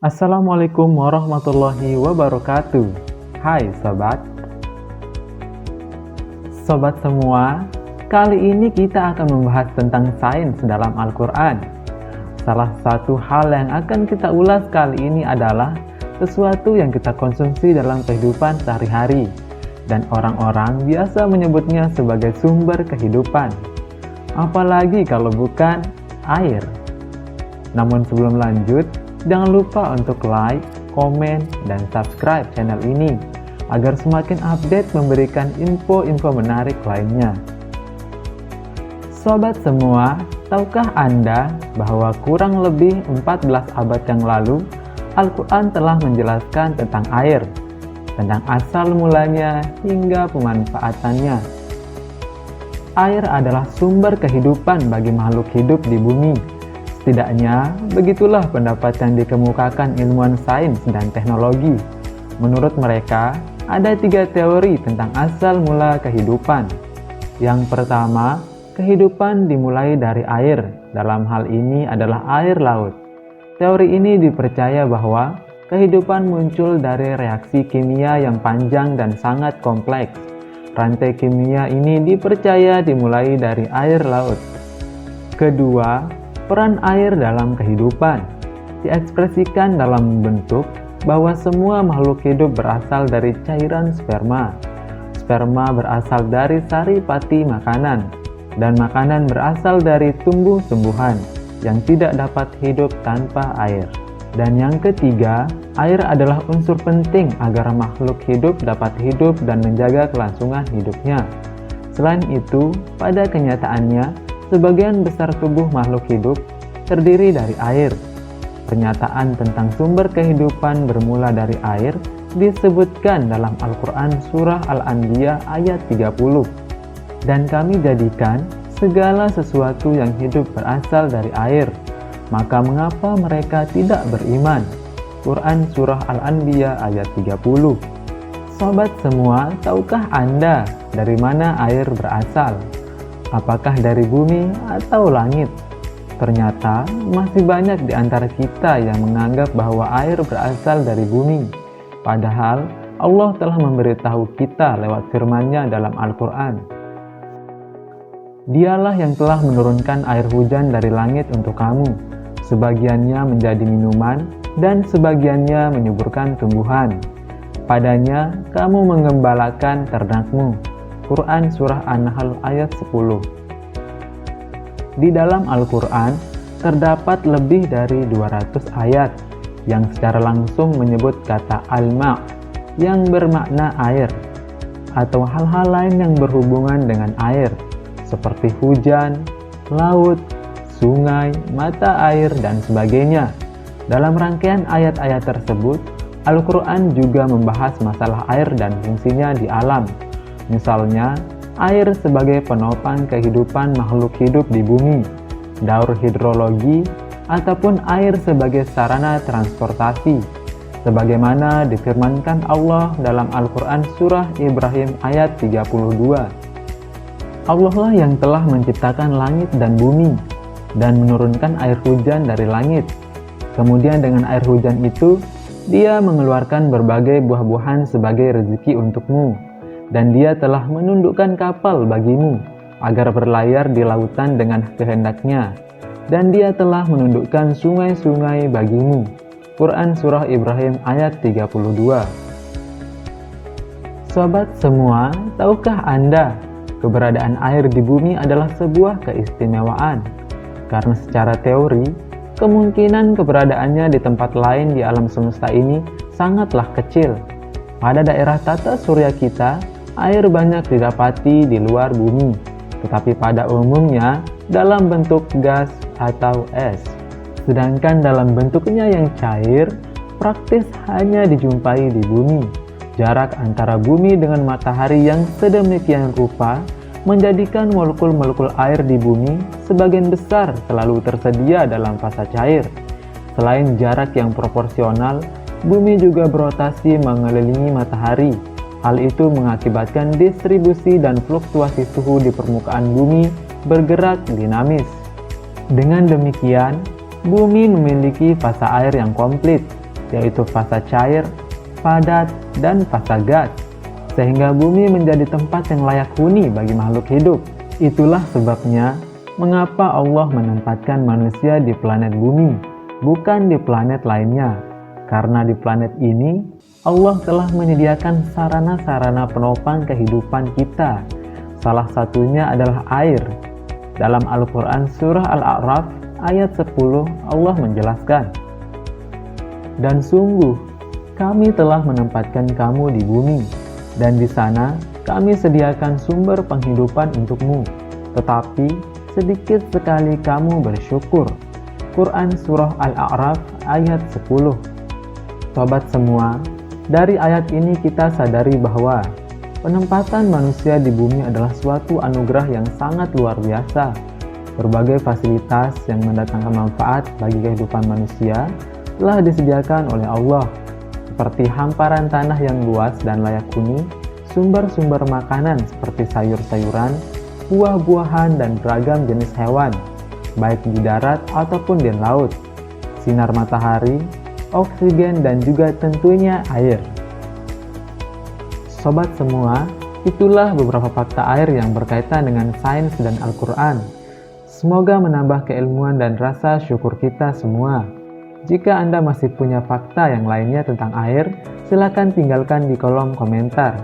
Assalamualaikum warahmatullahi wabarakatuh. Hai sobat. Sobat semua, kali ini kita akan membahas tentang sains dalam Al-Quran. Salah satu hal yang akan kita ulas kali ini adalah sesuatu yang kita konsumsi dalam kehidupan sehari-hari, dan orang-orang biasa menyebutnya sebagai sumber kehidupan. Apalagi kalau bukan air. Namun sebelum lanjut, jangan lupa untuk like, komen, dan subscribe channel ini agar semakin update memberikan info-info menarik lainnya. Sobat semua, tahukah Anda bahwa kurang lebih 14 abad yang lalu Al-Quran telah menjelaskan tentang air, tentang asal mulanya hingga pemanfaatannya. Air adalah sumber kehidupan bagi makhluk hidup di bumi. Setidaknya, begitulah pendapat yang dikemukakan ilmuwan sains dan teknologi. Menurut mereka, ada 3 teori tentang asal mula kehidupan. Yang pertama, kehidupan dimulai dari air. Dalam hal ini adalah air laut. Teori ini dipercaya bahwa kehidupan muncul dari reaksi kimia yang panjang dan sangat kompleks. Rantai kimia ini dipercaya dimulai dari air laut. Kedua, peran air dalam kehidupan diekspresikan dalam bentuk bahwa semua makhluk hidup berasal dari cairan sperma. Sperma berasal dari saripati makanan, dan makanan berasal dari tumbuh-tumbuhan yang tidak dapat hidup tanpa air. Dan yang ketiga, air adalah unsur penting agar makhluk hidup dapat hidup dan menjaga kelangsungan hidupnya. Selain itu, pada kenyataannya, sebagian besar tubuh makhluk hidup terdiri dari air. Pernyataan tentang sumber kehidupan bermula dari air disebutkan dalam Al-Quran Surah Al-Anbiya ayat 30. Dan kami jadikan segala sesuatu yang hidup berasal dari air. Maka mengapa mereka tidak beriman? Quran Surah Al-Anbiya ayat 30. Sobat semua, tahukah Anda dari mana air berasal? Apakah dari bumi atau langit? Ternyata masih banyak di antara kita yang menganggap bahwa air berasal dari bumi. Padahal Allah telah memberitahu kita lewat firman-Nya dalam Al-Quran. Dialah yang telah menurunkan air hujan dari langit untuk kamu. Sebagiannya menjadi minuman dan sebagiannya menyuburkan tumbuhan. Padanya kamu menggembalakan ternakmu. Quran Surah An-Nahl ayat 10. Di dalam Al-Quran, terdapat lebih dari 200 ayat yang secara langsung menyebut kata al-ma' yang bermakna air, atau hal-hal lain yang berhubungan dengan air, seperti hujan, laut, sungai, mata air, dan sebagainya. Dalam rangkaian ayat-ayat tersebut, Al-Quran juga membahas masalah air dan fungsinya di alam. Misalnya, air sebagai penopang kehidupan makhluk hidup di bumi, daur hidrologi, ataupun air sebagai sarana transportasi, sebagaimana difirmankan Allah dalam Al-Quran Surah Ibrahim ayat 32. Allah lah yang telah menciptakan langit dan bumi, dan menurunkan air hujan dari langit. Kemudian dengan air hujan itu, Dia mengeluarkan berbagai buah-buahan sebagai rezeki untukmu. Dan Dia telah menundukkan kapal bagimu, agar berlayar di lautan dengan kehendaknya. Dan Dia telah menundukkan sungai-sungai bagimu. Quran Surah Ibrahim ayat 32. Sobat semua, tahukah Anda, keberadaan air di bumi adalah sebuah keistimewaan? Karena secara teori, kemungkinan keberadaannya di tempat lain di alam semesta ini sangatlah kecil. Pada daerah tata surya kita, air banyak didapati di luar bumi, tetapi pada umumnya dalam bentuk gas atau es. Sedangkan dalam bentuknya yang cair, praktis hanya dijumpai di bumi. Jarak antara bumi dengan matahari yang sedemikian rupa menjadikan molekul-molekul air di bumi sebagian besar selalu tersedia dalam fasa cair. Selain jarak yang proporsional, bumi juga berotasi mengelilingi matahari. Hal itu mengakibatkan distribusi dan fluktuasi suhu di permukaan bumi bergerak dinamis. Dengan demikian, bumi memiliki fasa air yang komplit, yaitu fasa cair, padat, dan fasa gas, sehingga bumi menjadi tempat yang layak huni bagi makhluk hidup. Itulah sebabnya mengapa Allah menempatkan manusia di planet bumi, bukan di planet lainnya. Karena di planet ini, Allah telah menyediakan sarana-sarana penopang kehidupan kita. Salah satunya adalah air. Dalam Al-Quran Surah Al-A'raf ayat 10, Allah menjelaskan, "Dan sungguh, kami telah menempatkan kamu di bumi, dan di sana kami sediakan sumber penghidupan untukmu, tetapi sedikit sekali kamu bersyukur." Quran Surah Al-A'raf ayat 10. Sobat semua, dari ayat ini kita sadari bahwa penempatan manusia di bumi adalah suatu anugerah yang sangat luar biasa. Berbagai fasilitas yang mendatangkan manfaat bagi kehidupan manusia telah disediakan oleh Allah, seperti hamparan tanah yang luas dan layak huni, sumber-sumber makanan seperti sayur-sayuran, buah-buahan, dan beragam jenis hewan, baik di darat ataupun di laut, sinar matahari, oksigen, dan juga tentunya air. Sobat semua, itulah beberapa fakta air yang berkaitan dengan sains dan Al-Quran. Semoga menambah keilmuan dan rasa syukur kita semua. Jika Anda masih punya fakta yang lainnya tentang air, silakan tinggalkan di kolom komentar.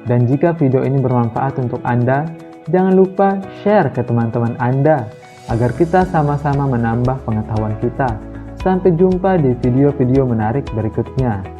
Dan jika video ini bermanfaat untuk Anda, jangan lupa share ke teman-teman Anda, agar kita sama-sama menambah pengetahuan kita. Sampai jumpa di video-video menarik berikutnya.